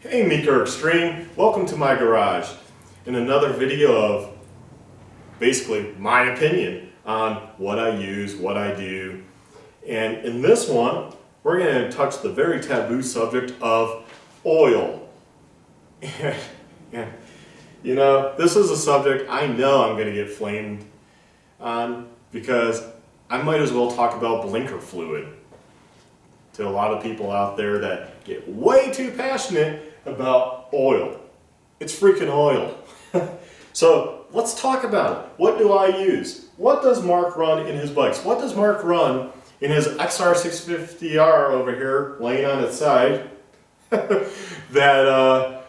Hey Meeker Extreme, welcome to my garage in another video of basically my opinion on what I use, what I do. And in this one, we're going to touch the very taboo subject of oil. And, you know, this is a subject I know I'm going to get flamed on because I might as well talk about blinker fluid to a lot of people out there that get way too passionate about oil. It's freaking oil. So let's talk about it. What do I use? What does Mark run in his bikes? What does Mark run in his XR650R over here laying on its side that that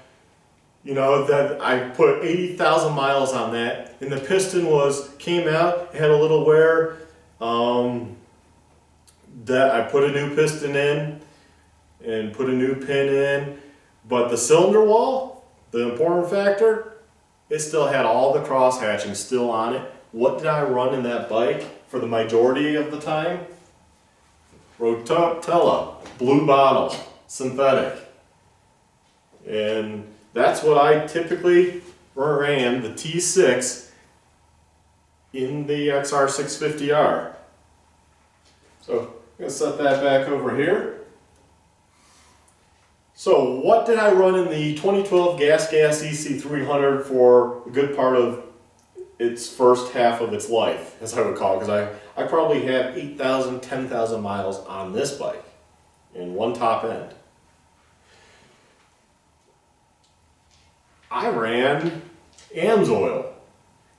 I put 80,000 miles on that, and the piston came out, it had a little wear, that I put a new piston in and put a new pin in, but the cylinder wall, the important factor, it still had all the cross hatching still on it. What did I run in that bike for the majority of the time? Rotella, blue bottle, synthetic. And that's what I typically ran, the T6 in the XR650R. So I'm going to set that back over here. So what did I run in the 2012 Gas EC300 for a good part of its first half of its life, as I would call it, because I probably had 8,000, 10,000 miles on this bike in one top end. I ran AMSOIL.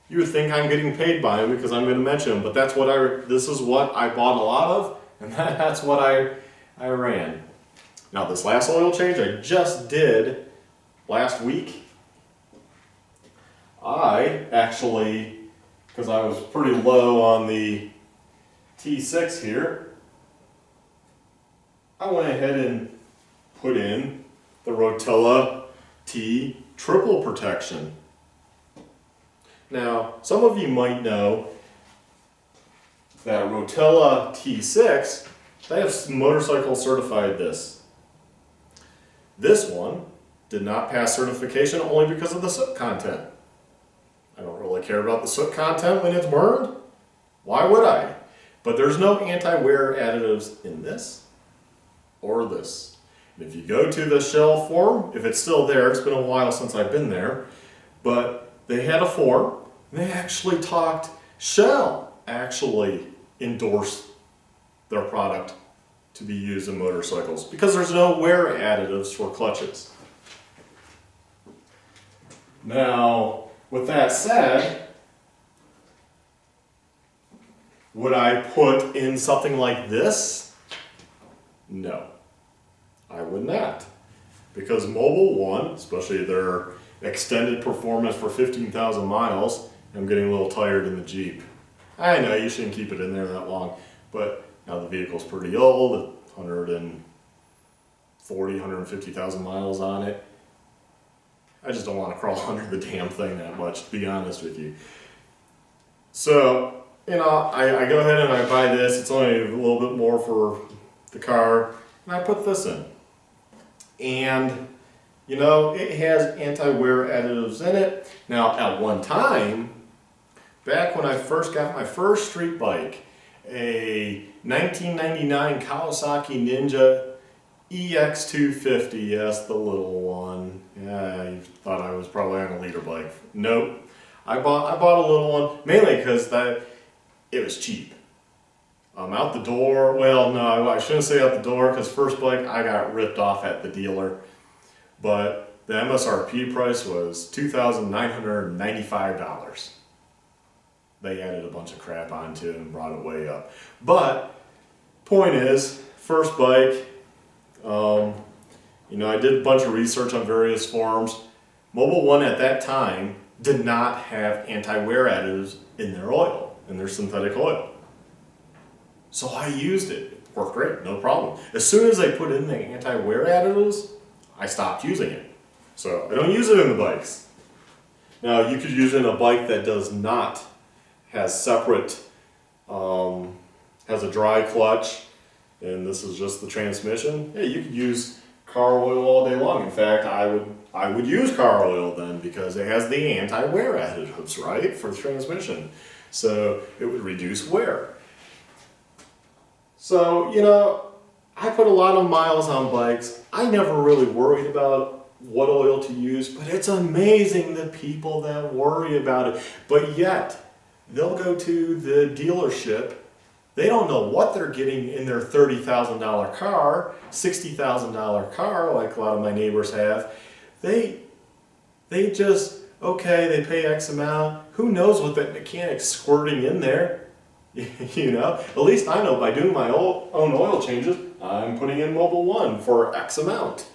You would think I'm getting paid by them because I'm going to mention them, but this is what I bought a lot of, and that's what I ran. Now this last oil change I just did last week, I actually, because I was pretty low on the T6 here, I went ahead and put in the Rotella T triple protection. Now, some of you might know that Rotella T6, they have motorcycle certified this. This one did not pass certification only because of the soot content. I don't really care about the soot content when it's burned. Why would I? But there's no anti-wear additives in this or this. And if you go to the Shell forum, if it's still there, it's been a while since I've been there, but they had a forum. They actually Shell actually endorsed their product to be used in motorcycles because there's no wear additives for clutches. Now, with that said, would I put in something like this? No, I would not. Because Mobil 1, especially their extended performance for 15,000 miles, I'm getting a little tired in the Jeep. I know you shouldn't keep it in there that long, but now the vehicle's pretty old, 140, 150,000 miles on it. I just don't want to crawl under the damn thing that much, to be honest with you. So, I go ahead and I buy this. It's only a little bit more for the car, and I put this in. And, it has anti-wear additives in it. Now, at one time, back when I first got my first street bike, a 1999 Kawasaki Ninja EX250, yes, the little one. Yeah, you thought I was probably on a liter bike. Nope. I bought a little one, mainly because it was cheap. Out the door, well, no, I shouldn't say out the door, because first bike I got ripped off at the dealer. But the MSRP price was $2,995. They added a bunch of crap onto it and brought it way up. But, point is, first bike, I did a bunch of research on various forums. Mobil 1 at that time did not have anti-wear additives in their oil, in their synthetic oil. So I used it. It worked great, no problem. As soon as I put in the anti-wear additives, I stopped using it. So I don't use it in the bikes. Now you could use it in a bike that does not has separate, has a dry clutch, and this is just the transmission. Yeah, you could use car oil all day long. In fact, I would use car oil then because it has the anti-wear additives, right, for the transmission. So it would reduce wear. So, you know, I put a lot of miles on bikes. I never really worried about what oil to use, but it's amazing the people that worry about it. But yet, they'll go to the dealership. They don't know what they're getting in their $30,000 car, $60,000 car, like a lot of my neighbors have. They just, okay, they pay X amount. Who knows what that mechanic's squirting in there? You know, at least I know by doing my own oil changes, I'm putting in Mobil 1 for X amount.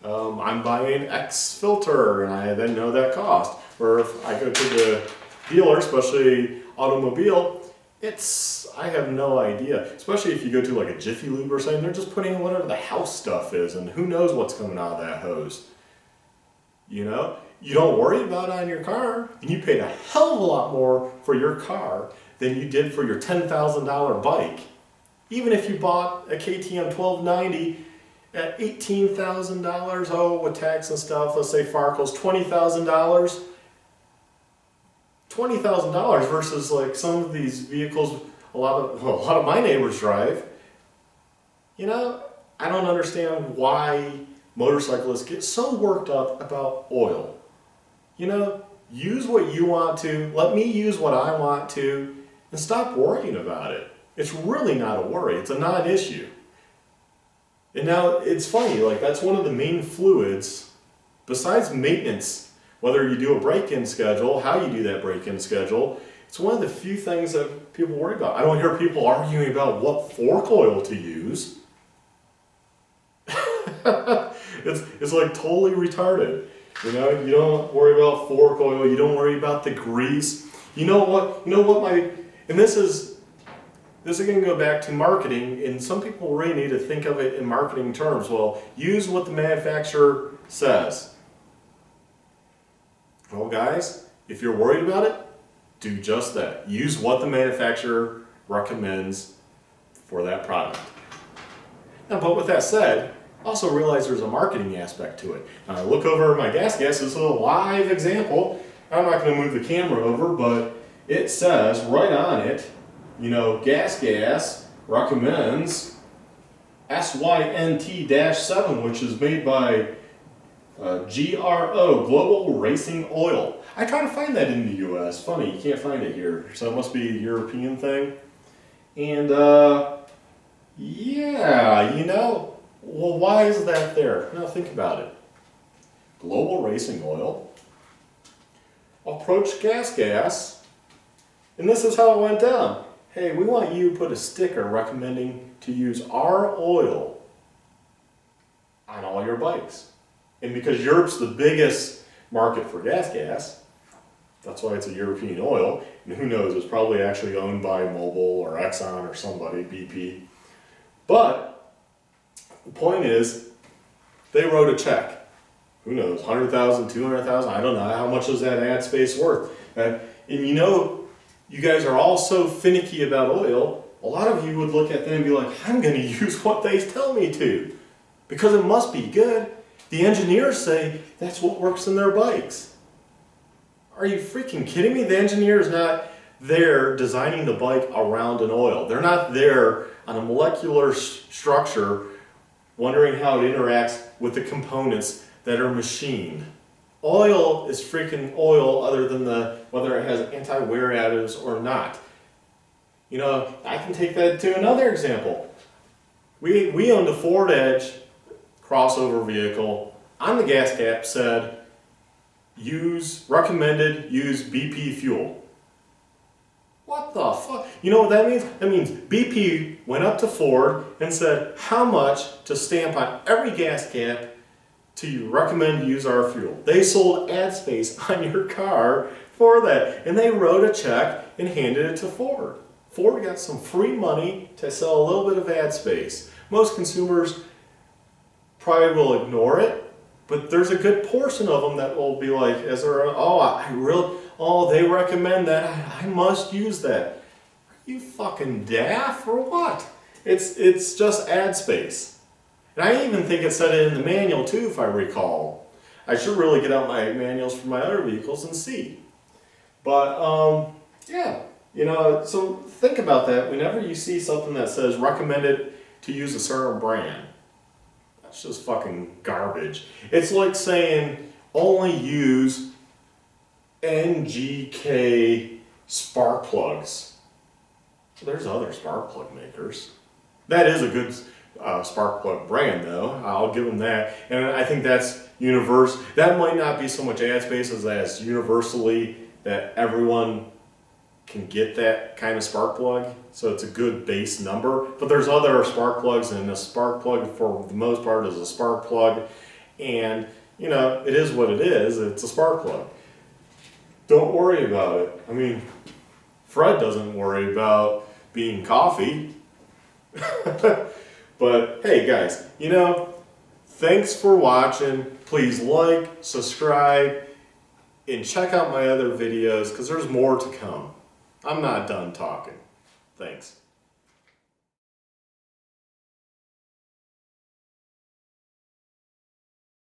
I'm buying X filter, and I then know that cost. Or if I go to the dealer, especially automobile, I have no idea. Especially if you go to like a Jiffy Lube or something, they're just putting in whatever the house stuff is, and who knows what's coming out of that hose. You know, you don't worry about it on your car, and you paid a hell of a lot more for your car than you did for your $10,000 bike. Even if you bought a KTM 1290 at $18,000, oh, with tax and stuff, let's say Farco's $20,000. $20,000 versus like some of these vehicles a lot of my neighbors drive. You know, I don't understand why motorcyclists get so worked up about oil. You know, use what you want to, let me use what I want to, and stop worrying about it. It's really not a worry, it's a non-issue. And now it's funny, like that's one of the main fluids, besides maintenance, whether you do a break-in schedule, how you do that break-in schedule, it's one of the few things that people worry about. I don't hear people arguing about what fork oil to use. It's like totally retarded. You know, you don't worry about fork oil, you don't worry about the grease. You know what and this is going to go back to marketing, and some people really need to think of it in marketing terms. Well, use what the manufacturer says. Well, guys, if you're worried about it, do just that. Use what the manufacturer recommends for that product. Now, but with that said, also realize there's a marketing aspect to it. Now, I look over my gas. This is a live example. I'm not going to move the camera over, but it says right on it, you know, Gas recommends SYNT-7, which is made by GRO, Global Racing Oil. I try to find that in the US. Funny, you can't find it here. So it must be a European thing. And yeah, you know, well, why is that there? Now think about it. Global Racing Oil approached Gas, and this is how it went down. Hey, we want you to put a sticker recommending to use our oil on all your bikes. And because Europe's the biggest market for gas, that's why it's a European oil. And who knows, it's probably actually owned by Mobil or Exxon or somebody, BP. But the point is, they wrote a check. Who knows, 100,000, 200,000, I don't know. How much is that ad space worth? And you know, you guys are all so finicky about oil, a lot of you would look at them and be like, I'm going to use what they tell me to, because it must be good. The engineers say that's what works in their bikes. Are you freaking kidding me? The engineer is not there designing the bike around an oil. They're not there on a molecular structure wondering how it interacts with the components that are machined. Oil is freaking oil, other than whether it has anti-wear additives or not. You know, I can take that to another example. We owned a Ford Edge crossover vehicle. On the gas cap said, recommended use BP fuel. What the fuck? You know what that means? That means BP went up to Ford and said how much to stamp on every gas cap to recommend use our fuel. They sold ad space on your car for that, and they wrote a check and handed it to Ford. Ford got some free money to sell a little bit of ad space. Most consumers probably will ignore it, but there's a good portion of them that will be like, they recommend that, I must use that. Are you fucking daft or what? It's just ad space. And I even think it said it in the manual too, if I recall. I should really get out my manuals for my other vehicles and see. But, yeah, you know, so think about that. Whenever you see something that says recommended to use a certain brand, that's just fucking garbage. It's like saying only use NGK spark plugs. There's other spark plug makers. That is a good spark plug brand, though. I'll give them that. And I think that's that might not be so much ad space as that's universally that everyone can get that kind of spark plug. So it's a good base number. But there's other spark plugs, and a spark plug for the most part is a spark plug. And, you know, it is what it is. It's a spark plug. Don't worry about it. I mean, Fred doesn't worry about being coffee. But hey guys, you know, thanks for watching. Please like, subscribe, and check out my other videos because there's more to come. I'm not done talking. Thanks.